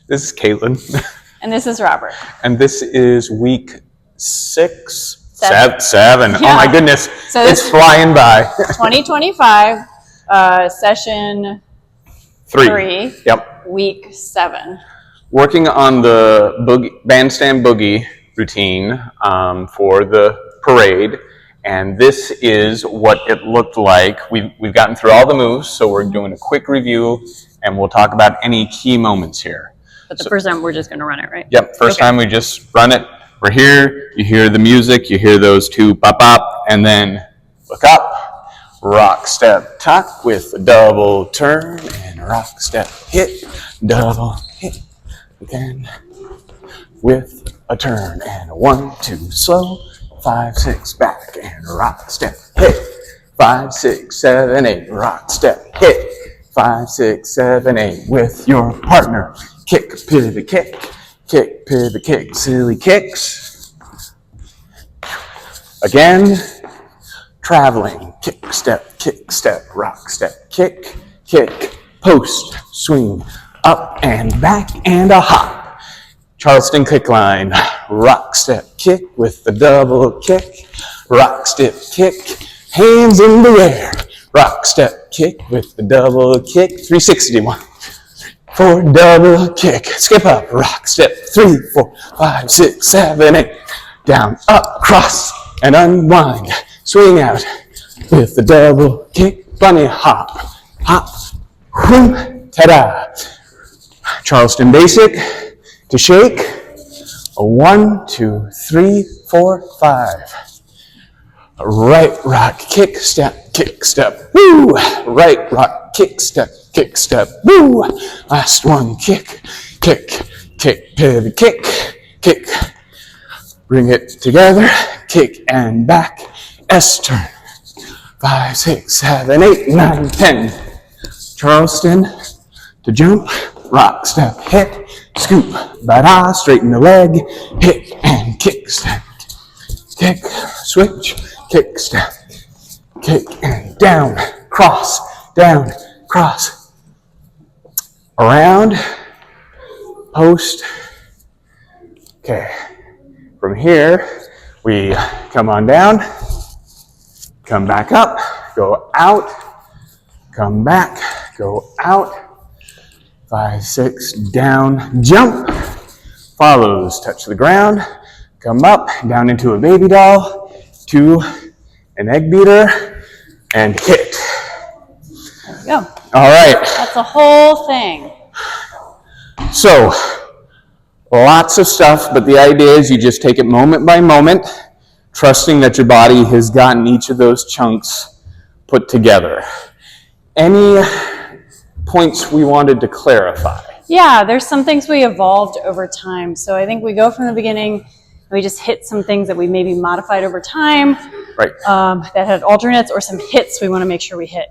This is Caitlin. And this is Robert. And this is week 6? Seven. Yeah. Oh my goodness. So it's flying by. 2025, session 3. Yep. Week 7. Working on the Bandstand Boogie routine for the parade. And this is what it looked like. We've gotten through all the moves, so we're doing a quick review, and we'll talk about any key moments here. But the first time we're just going to run it, right? Yep, first time we just run it. We're here, you hear the music, you hear those two bop-bop, and then look up, rock, step, tuck with a double turn, and rock, step, hit, double, hit, again, with a turn, and 1, 2, slow, 5, 6, back, and rock, step, hit, 5, 6, 7, 8, rock, step, hit, 5, 6, 7, 8, with your partner. Kick, pivot, kick, pivot, kick, silly kicks. Again, traveling, kick, step, rock, step, kick, post, swing, up and back, and a hop. Charleston kick line, rock, step, kick with the double kick, rock, step, kick, hands in the air, rock, step, kick with the double kick, 360, 1, 4, double kick, skip up, rock, step, 3, 4, 5, 6, 7, 8, down, up, cross, and unwind, swing out with the double kick, bunny hop, hop, whoom, ta-da. Charleston basic to shake, a 1, 2, 3, 4, 5. Right rock, kick, step, woo! Right rock, kick, step, woo! Last one, kick, pivot, kick. Bring it together, kick and back, S turn. 5, 6, 7, 8, 9, 10. Charleston to jump, rock, step, hit, scoop, bada, straighten the leg, hit and kick, step, kick, switch, kick, step, kick, and down, cross, around, post. Okay, from here, we come on down, come back up, go out, come back, go out, 5, 6, down, jump, follows, touch the ground, come up, down into a baby doll, to an egg beater, and hit. There we go. All right. That's the whole thing. So, lots of stuff, but the idea is you just take it moment by moment, trusting that your body has gotten each of those chunks put together. Any points we wanted to clarify? Yeah, there's some things we evolved over time. So I think we go from the beginning, we just hit some things that we maybe modified over time, right? That had alternates, or some hits we want to make sure we hit.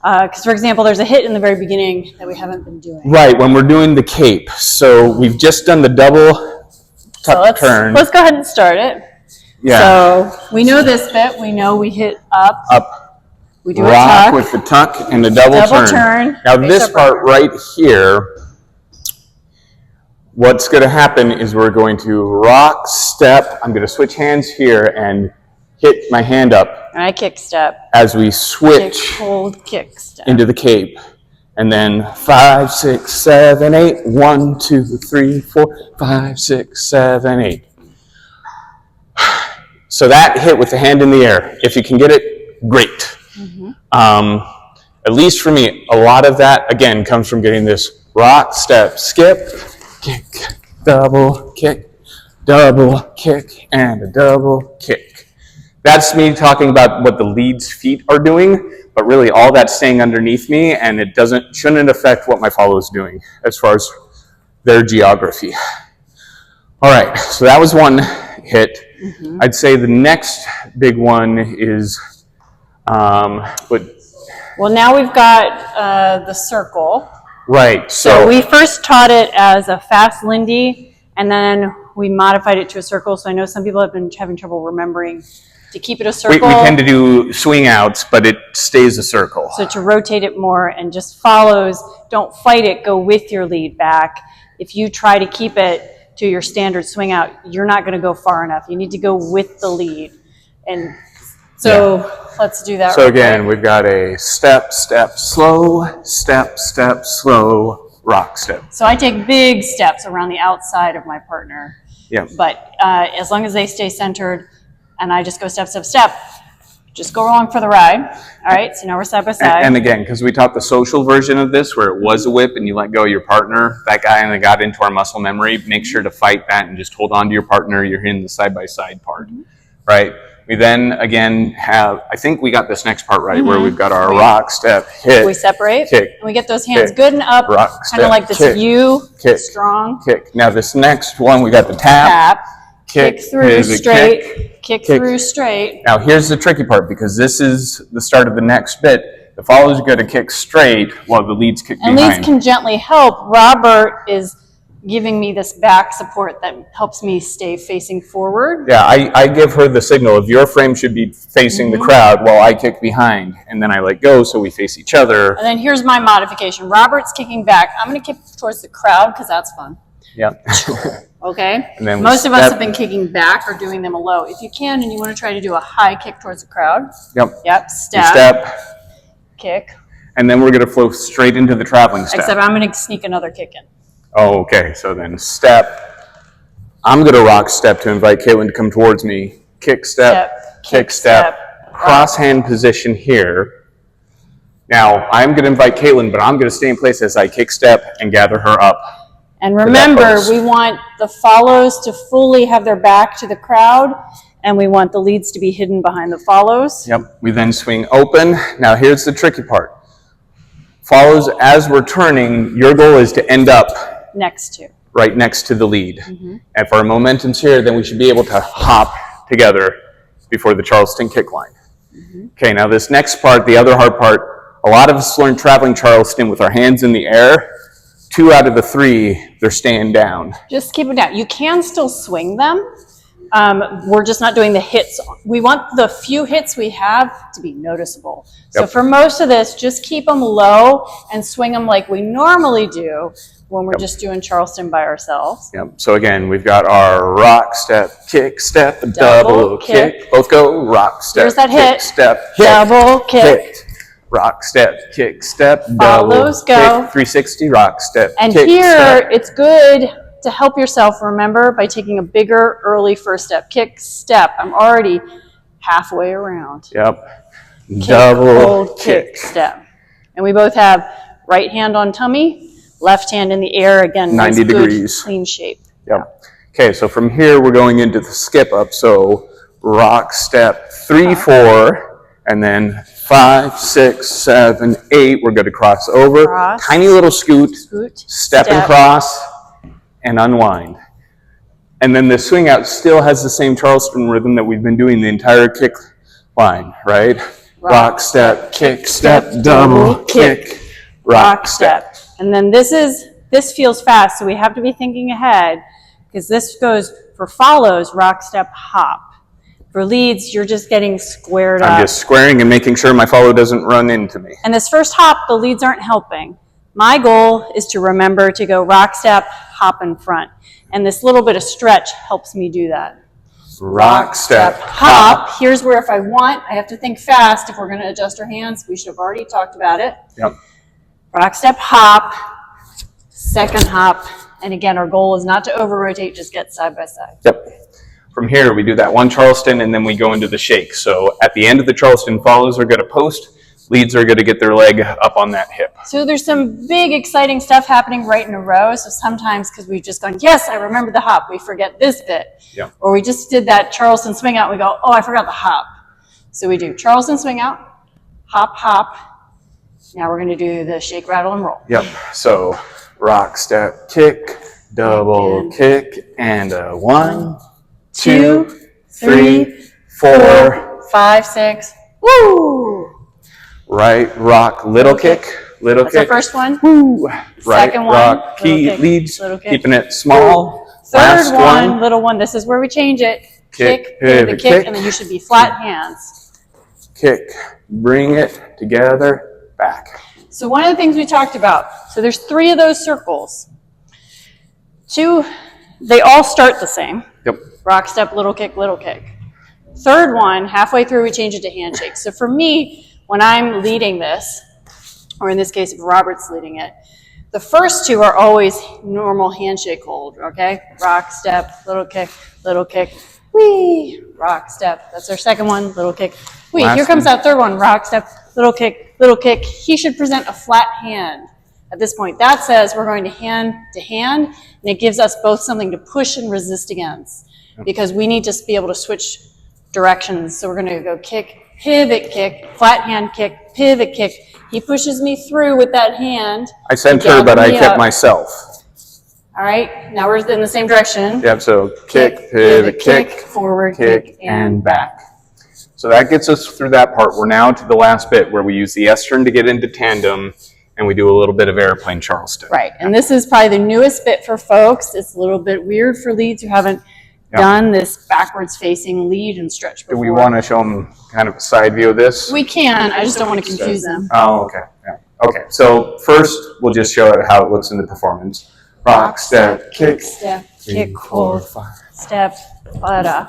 Because, for example, there's a hit in the very beginning that we haven't been doing. Right, when we're doing the cape. So we've just done the double tuck turn. Let's go ahead and start it. Yeah. So we know this bit. We know we hit up. Up. We do rock a tuck. with the tuck and the double turn. Now this part right here, what's going to happen is we're going to rock, step. I'm going to switch hands here and hit my hand up. And I kick step. As we switch kick, hold, kick step. Into the cape. And then 5, 6, 7, 8. 1, 2, 3, 4, 5, 6, 7, 8. So that hit with the hand in the air. If you can get it, great. Mm-hmm. At least for me, a lot of that, again, comes from getting this rock, step, skip, kick, double kick, and a double kick. That's me talking about what the lead's feet are doing, but really all that's staying underneath me, and it shouldn't affect what my follow is doing as far as their geography. All right, so that was one hit. Mm-hmm. I'd say the next big one is, well, now we've got the circle. Right. So we first taught it as a fast Lindy, and then we modified it to a circle. So I know some people have been having trouble remembering to keep it a circle. We tend to do swing outs, but it stays a circle. So to rotate it more and just follows, don't fight it, go with your lead back. if you try to keep it to your standard swing out, you're not going to go far enough. You need to go with the lead. And so let's do that. So again, we've got a step, step, slow, step, step, slow, rock step. So I take big steps around the outside of my partner. Yeah. But as long as they stay centered and I just go step, step, step, just go along for the ride. All right, so now we're side by side. And again, because we taught the social version of this where it was a whip and you let go of your partner, that guy and it got into our muscle memory, make sure to fight that and just hold on to your partner. You're in the side-by-side part, right? We then, again, have, I think we got this next part right, where we've got our rock, step, hit, we separate, kick, and we get those hands kick, good and up, rock, kind of step, like this kick, U, kick, strong. kick. Now this next one, we got the tap, Tap, kick, kick through pivot, straight, kick kick. through straight. Now here's the tricky part, because this is the start of the next bit. The followers are going to kick straight while the leads kick And behind. leads can gently help. Robert is giving me this back support that helps me stay facing forward. Yeah, I give her the signal of your frame should be facing the crowd while I kick behind. And then I let go so we face each other. And then here's my modification. Robert's kicking back. I'm going to kick towards the crowd because that's fun. Yep. Okay? And then we Most of us step. have been kicking back or doing them a low. If you can and you want to try to do a high kick towards the crowd. Yep. Yep, We step, step. kick. And then we're going to flow straight into the traveling step. Except I'm going to sneak another kick in. Oh, okay. So then step. I'm going to rock step to invite Caitlin to come towards me. Kick step, kick step, cross hand position here. Now, I'm going to invite Caitlin, but I'm going to stay in place as I kick step and gather her up. And remember, pose. we want the follows to fully have their back to the crowd, and we want the leads to be hidden behind the follows. Yep. We then swing open. Now, here's the tricky part. Follows as we're turning, your goal is to end up Next to. right next to the lead. And if our momentum's here, then we should be able to hop together before the Charleston kick line. Okay, now this next part, the other hard part, a lot of us learn traveling Charleston with our hands in the air. 2 out of the 3, they're staying down. Just keep it down. You can still swing them. We're just not doing the hits. We want the few hits we have to be noticeable. So Yep. for most of this, just keep them low and swing them like we normally do when we're just doing Charleston by ourselves. Yep. So again, we've got our rock, step, double kick. Both go, rock, step, Here's that kick, hit. step, hit, Double kick. hit. Rock, step, kick, step, double, Follows, kick, go. 360, rock, step, And kick, here, step. it's good to help yourself, remember, by taking a bigger early first step. Kick, step. I'm already halfway around. Yep. Kick, Double hold, kick, step. And we both have right hand on tummy, left hand in the air. Again, 90 nice, good, degrees. clean shape. Yep. Okay, so from here, we're going into the skip up. So rock, step, 3, 4, and then 5, 6, 7, 8. We're going to cross over. Cross. Tiny little scoot. Scoot, Step and cross, and unwind. And then the swing out still has the same Charleston rhythm that we've been doing the entire kick line, right? Rock, step, kick, step, double, kick, rock, step. And then this feels fast, so we have to be thinking ahead, because this goes for follows, rock, step, hop. For leads, you're just getting squared up. I'm just squaring and making sure my follow doesn't run into me. And this first hop, the leads aren't helping. My goal is to remember to go rock, step, hop in front. And this little bit of stretch helps me do that. Rock, step, hop. Here's where if I want, I have to think fast. If we're going to adjust our hands, we should have already talked about it. Yep. Rock, step, hop, second hop. And again, our goal is not to over-rotate, just get side by side. Yep. From here, we do that one Charleston, and then we go into the shake. So at the end of the Charleston, follows are going to post. Leads are going to get their leg up on that hip. So there's some big, exciting stuff happening right in a row. So sometimes, because we've just gone, yes, I remember the hop, we forget this bit. Yep. Or we just did that Charleston swing out, and we go, oh, I forgot the hop. So we do Charleston swing out, hop, hop. Now we're going to do the shake, rattle, and roll. Yep. So rock, step, kick, double And kick, and a 1, 2, 2, 3, 4. 5, 6. Woo! Right, rock, little kick, little That's our kick. first one. Woo. Right, Second one, rock, little key, kick, leads, little kick. keeping it small. Third Last one, little one. This is where we change it. Kick, pivot, pivot, kick, kick. and then you should be flat hands. Kick, bring it together, back. So one of the things we talked about, so there's 3 of those circles. They all start the same. Yep. Rock, step, little kick, little kick. Third one, halfway through, we change it to handshake. So for me, when I'm leading this, or in this case, if Robert's leading it, the first two are always normal handshake hold, okay? Rock, step, little kick, whee, rock, step. That's our second one, little kick. Whee, here comes that third one, rock, step, little kick, little kick. He should present a flat hand at this point. That says we're going to hand, and it gives us both something to push and resist against, because we need to be able to switch directions. So we're going to go kick, pivot kick, flat hand kick, pivot kick. He pushes me through with that hand. I sent her, but I kept myself. All right, now we're in the same direction. Yep, so kick, pivot, kick, forward, kick, and back. So that gets us through that part. We're now to the last bit where we use the S turn to get into tandem, and we do a little bit of airplane Charleston. Right, and this is probably the newest bit for folks. It's a little bit weird for leads who haven't done this backwards facing lead and stretch before. Do we want to show them kind of a side view of this? We can, I just don't want to confuse them. Oh, okay. Yeah. Okay, so first we'll just show it how it looks in the performance. Rock, step, kick, step, kick, hold, step, bada.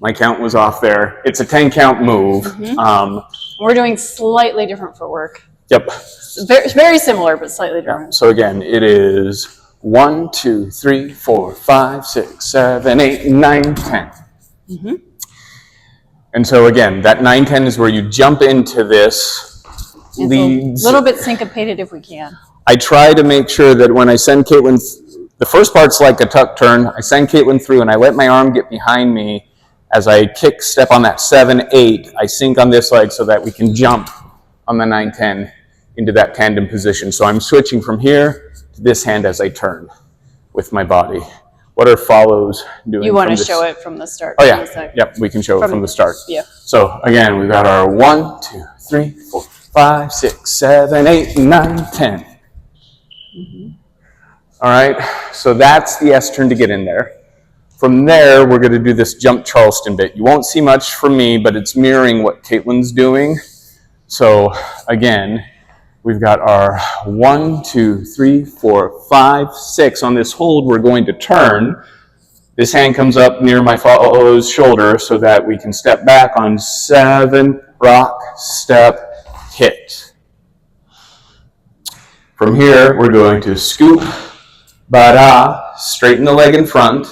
My count was off there. It's a 10 count move. We're doing slightly different footwork. Yep. Very similar, but slightly different. So again, it is 1, 2, 3, 4, 5, 6, 7, 8, 9, 10. And so again, that 9, 10 is where you jump into this leads. A little bit syncopated if we can. I try to make sure that when I send Caitlin, the first part's like a tuck turn. I send Caitlin through and I let my arm get behind me as I kick step on that 7, 8. I sink on this leg so that we can jump on the 9, 10 into that tandem position. So I'm switching from here to this hand as I turn with my body. What are follows doing? You want to show it from the start? Oh yeah, yep, we can show it from the start. Yeah. So again, we've got our 1, 2, 3, 4, 5, 6, 7, 8, 9, 10. All right, so that's the S turn to get in there. From there, we're going to do this jump Charleston bit. You won't see much from me, but it's mirroring what Caitlin's doing. So again, we've got our 1, 2, 3, 4, 5, 6. On this hold, we're going to turn. This hand comes up near my follow's shoulder so that we can step back on 7, rock, step, hit. From here, we're going to scoop, bada, straighten the leg in front,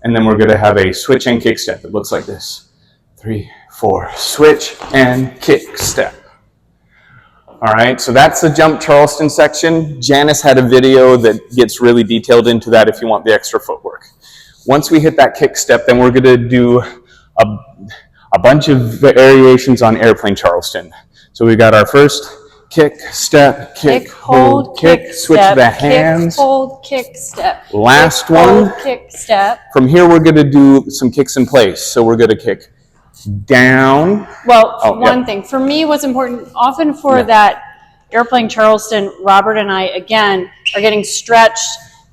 and then we're going to have a switch and kick step. It looks like this. 3, 4, switch and kick step. All right, so that's the jump Charleston section. Janice had a video that gets really detailed into that if you want the extra footwork. Once we hit that kick step, then we're going to do a bunch of variations on airplane Charleston. So we got our first kick, step, kick, hold, kick, switch step, the hands. Kick, hold, kick, step. Last kick, one. Hold, kick, step. From here, we're going to do some kicks in place. So we're going to kick down. Well, one thing. For me, what's important, often for that airplane Charleston, Robert and I, again, are getting stretched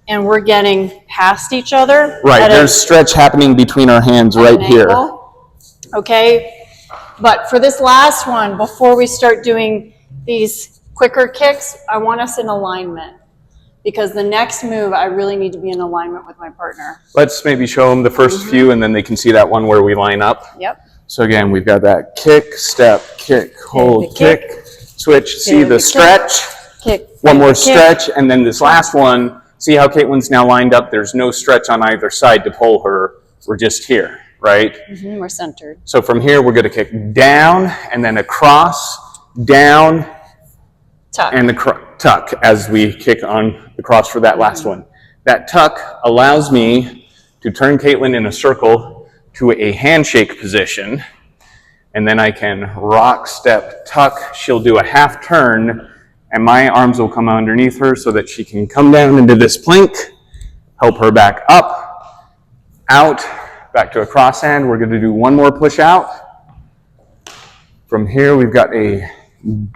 and we're getting past each other. Right, there's stretch happening between our hands right here. Okay, but for this last one, before we start doing these quicker kicks, I want us in alignment. Because the next move, I really need to be in alignment with my partner. Let's maybe show them the first few, and then they can see that one where we line up. Yep. So again, we've got that kick, step, kick, hold, kick, switch. See the stretch? Kick. One more stretch, and then this last one, see how Caitlin's now lined up? There's no stretch on either side to pull her. We're just here, right? We're centered. So from here, we're going to kick down, and then across, down, tuck. And the tuck as we kick on the cross for that last one. That tuck allows me to turn Caitlin in a circle to a handshake position, and then I can rock, step, tuck. She'll do a half turn, and my arms will come underneath her so that she can come down into this plank, help her back up, out, back to a cross hand. We're going to do one more push out. From here, we've got a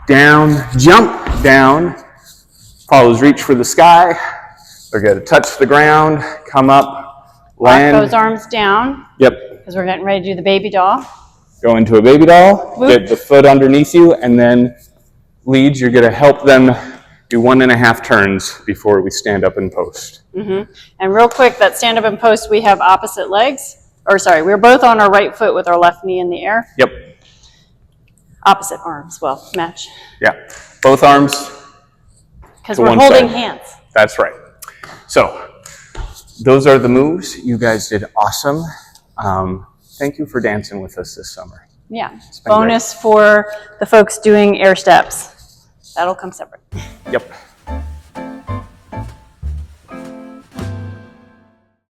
down, jump, down, follows reach for the sky. They're going to touch the ground, come up, land. Lock those arms down. Yep. Because we're getting ready to do the baby doll. Go into a baby doll, get the foot underneath you, and then leads, you're going to help them do 1.5 turns before we stand up and post. And real quick, that stand up and post, we have opposite legs. Or sorry, we're both on our right foot with our left knee in the air. Yep. Opposite arms, well, match. Yeah. Both arms. Because we're holding hands. That's right. So those are the moves. You guys did awesome. Thank you for dancing with us this summer. Yeah. Bonus for the folks doing air steps. That'll come separate. Yep.